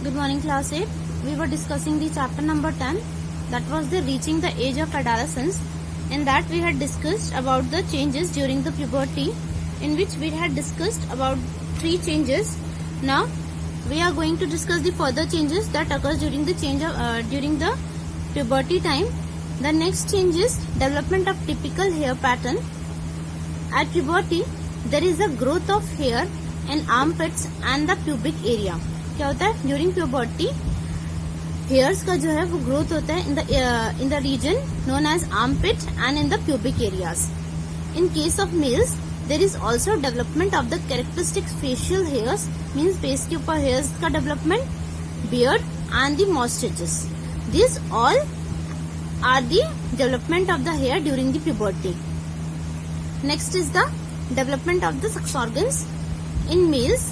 Good morning, class 8. We were discussing the chapter number 10, that was the reaching the age of adolescence. In that we had discussed about the changes during the puberty, in which we had discussed about 3 changes. Now we are going to discuss the further changes that occurs during the during the puberty time. The next change is development of typical hair pattern. At puberty there is a growth of hair in armpits and the pubic area. क्या होता है during puberty hairs का जो है वो growth होता है in the region known as armpit and in the pubic areas. In case of males there is also development of the characteristic facial hairs, means face के ऊपर हेयर्स का development, beard and the moustaches. This all are the development of the hair during the puberty. Next is the development of the sex organs. In males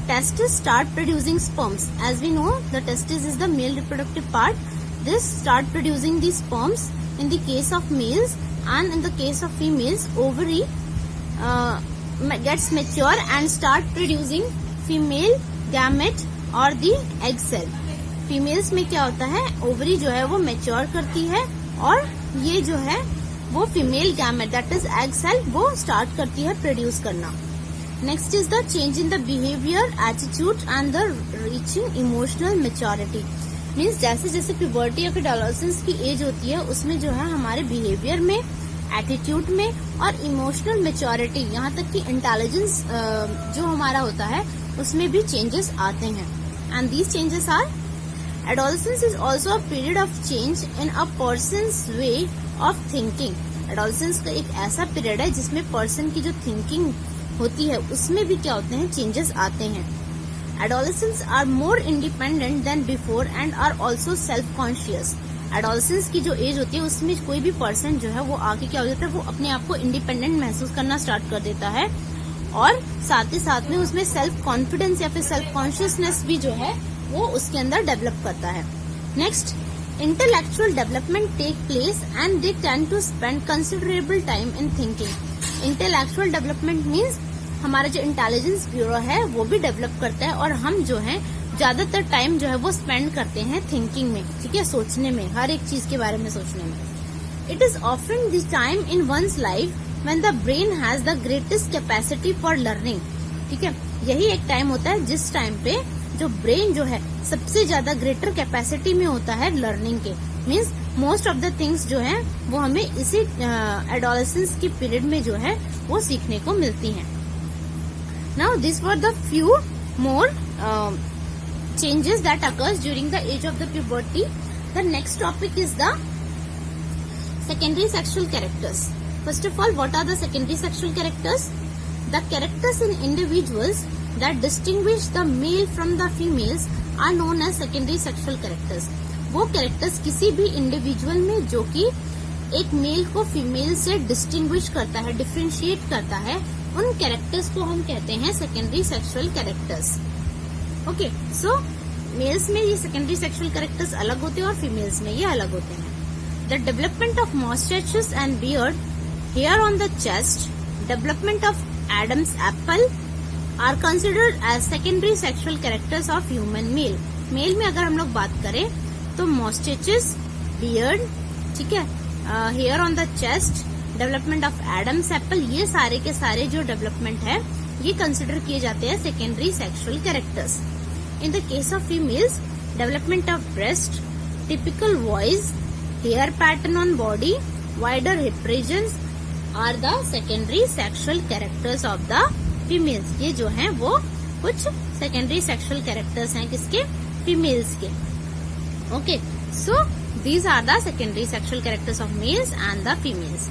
testes start producing sperms. As we know, the testis is the male reproductive part. This start producing the sperms in the case of males, and in the case of females, ovary gets mature and start producing female gamete or the egg cell. Females में क्या होता है, ovary जो है वो mature करती है और ये जो है वो female gamete that is egg cell वो start करती है produce करना. Next is the change in the behavior, attitude and the reaching emotional maturity. Means जैसे जैसे puberty या फिर adolescence की एज होती है उसमें जो है हमारे behavior में, attitude में और emotional maturity यहाँ तक कि intelligence जो हमारा होता है उसमें भी changes आते हैं. And these changes are, adolescence is also a period of change in a person's way of thinking. Adolescence का एक ऐसा period है जिसमें person की जो thinking होती है उसमें भी क्या होते हैं चेंजेस आते हैं. Adolescents are more independent than before and are also self conscious. Adolescence की जो एज होती है उसमें कोई भी पर्सन जो है वो आगे क्या हो जाता है, वो अपने आप को इंडिपेंडेंट महसूस करना स्टार्ट कर देता है और साथ ही साथ में उसमें सेल्फ कॉन्फिडेंस या फिर सेल्फ कॉन्शियसनेस भी जो है वो उसके अंदर डेवलप करता है. Next, intellectual development take place and they tend to spend considerable time in thinking. Intellectual development means हमारा जो इंटेलिजेंस ब्यूरो है वो भी डेवलप करता है और हम जो है ज्यादातर टाइम जो है वो स्पेंड करते हैं थिंकिंग में, ठीक है, सोचने में, हर एक चीज के बारे में सोचने में. It is often the time in one's life when the brain has the greatest capacity for learning. ठीक है, यही एक टाइम होता है जिस टाइम पे जो ब्रेन जो है सबसे ज्यादा ग्रेटर कैपेसिटी में होता है लर्निंग के. Means most of the things जो है वो हमें इसी एडोलेसेंस की पीरियड में जो है वो सीखने को मिलती हैं. Now these were the few more changes that occurs during the age of the puberty. The next topic is the secondary sexual characters. First of all, what are the secondary sexual characters? The characters in individuals that distinguish the male from the females are known as secondary sexual characters. वो characters किसी भी individual में जो कि एक mail को female से distinguish करता है, डिफरेंशिएट करता है, उन कैरेक्टर्स को हम कहते हैं सेकेंडरी सेक्सुअल कैरेक्टर्स. ओके, सो मेल्स में ये सेकेंडरी सेक्सुअल कैरेक्टर्स अलग होते हैं और फीमेल्स में ये अलग होते हैं. The development of moustaches and beard, hair on the chest, development of Adam's apple are considered as secondary sexual characters of human male. Male में अगर हम लोग बात करें तो मॉस्टेचेस, बियर्ड, ठीक है, hair on the chest, development of Adam's apple, ये सारे के सारे जो डेवलपमेंट है ये कंसिडर किए जाते हैं secondary sexual characters. In the case of females, development of breast, typical voice, hair pattern on body, wider hip regions are the secondary sexual characters of the females. ये जो हैं वो कुछ सेकेंडरी सेक्सुअल कैरेक्टर्स हैं किसके, females के. Okay, so these are the secondary sexual characters of males and the females.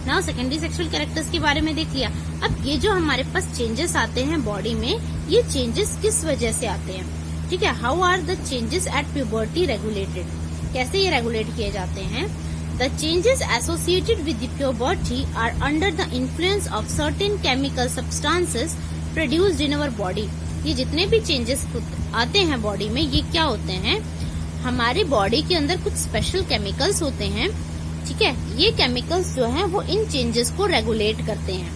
Now secondary sexual characters के बारे में देख लिया. अब ये जो हमारे पास changes आते हैं बॉडी में, ये changes किस वजह से आते हैं, ठीक है. How are the changes at puberty regulated? कैसे ये regulate किए जाते हैं? The changes associated with the puberty are under the influence of certain chemical substances produced in our body. ये जितने भी changes आते हैं बॉडी में ये क्या होते हैं, हमारी बॉडी के अंदर कुछ स्पेशल केमिकल्स होते हैं, ठीक है. ये केमिकल्स जो हैं वो इन चेंजेस को रेगुलेट करते हैं,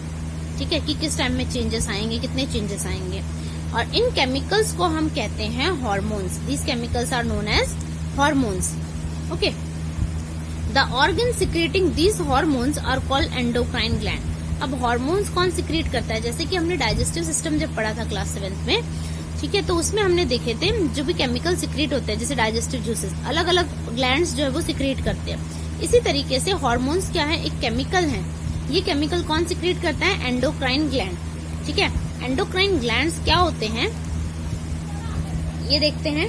ठीक है, कि किस टाइम में चेंजेस आएंगे, कितने चेंजेस आएंगे. और इन केमिकल्स को हम कहते हैं hormones. These chemicals are known as hormones. Okay, the organ secreting these hormones are called endocrine gland. अब हार्मोन्स कौन सिक्रेट करता है? जैसे कि हमने डाइजेस्टिव सिस्टम जब पढ़ा था क्लास 7th में, ठीक है, तो उसमें हमने देखे थे जो भी केमिकल सिक्रेट होते हैं, जैसे डाइजेस्टिव जूसेस, अलग अलग ग्लैंड्स जो है वो सिक्रेट करते हैं। इसी तरीके से हार्मोन्स क्या है? एक केमिकल है। ये केमिकल कौन सिक्रेट करता है? Endocrine gland. ठीक है, एंडोक्राइन ग्लैंड्स क्या होते हैं ये देखते हैं।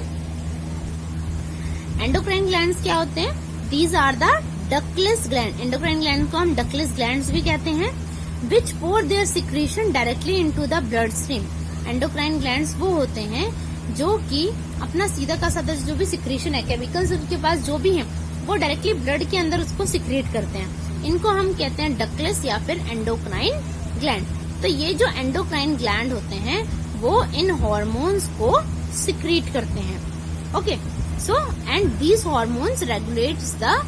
एंडोक्राइन ग्लैंड्स क्या होते हैं? These are the ductless gland. Endocrine gland को हम डक्टलेस ग्लैंड्स भी कहते हैं। Which pour their secretion directly into the blood stream. Endocrine glands वो होते हैं जो कि अपना सीधा का साधा जो भी सिक्रीशन है, केमिकल्स उनके पास जो भी हैं, वो डायरेक्टली ब्लड के अंदर उसको सिक्रेट करते हैं। इनको हम कहते हैं डक्टलेस या फिर एंडोक्राइन ग्लैंड। तो ये जो एंडोक्राइन ग्लैंड होते हैं वो इन हार्मोन्स को सिक्रीट करते हैं। Okay, so and these hormones regulates the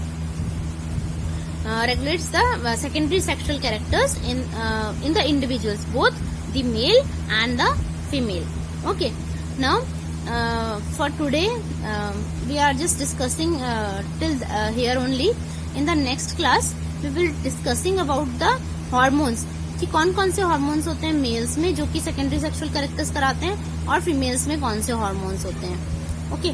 secondary sexual characters in the individuals, both the male and the female. Okay, now for today we are just discussing till here only. In the next class we will discussing about the hormones, कि कौन कौन से hormones होते हैं mails में जो कि secondary sexual characters कराते हैं, और फीमेल्स में कौन से हार्मोन्स होते हैं। ओके,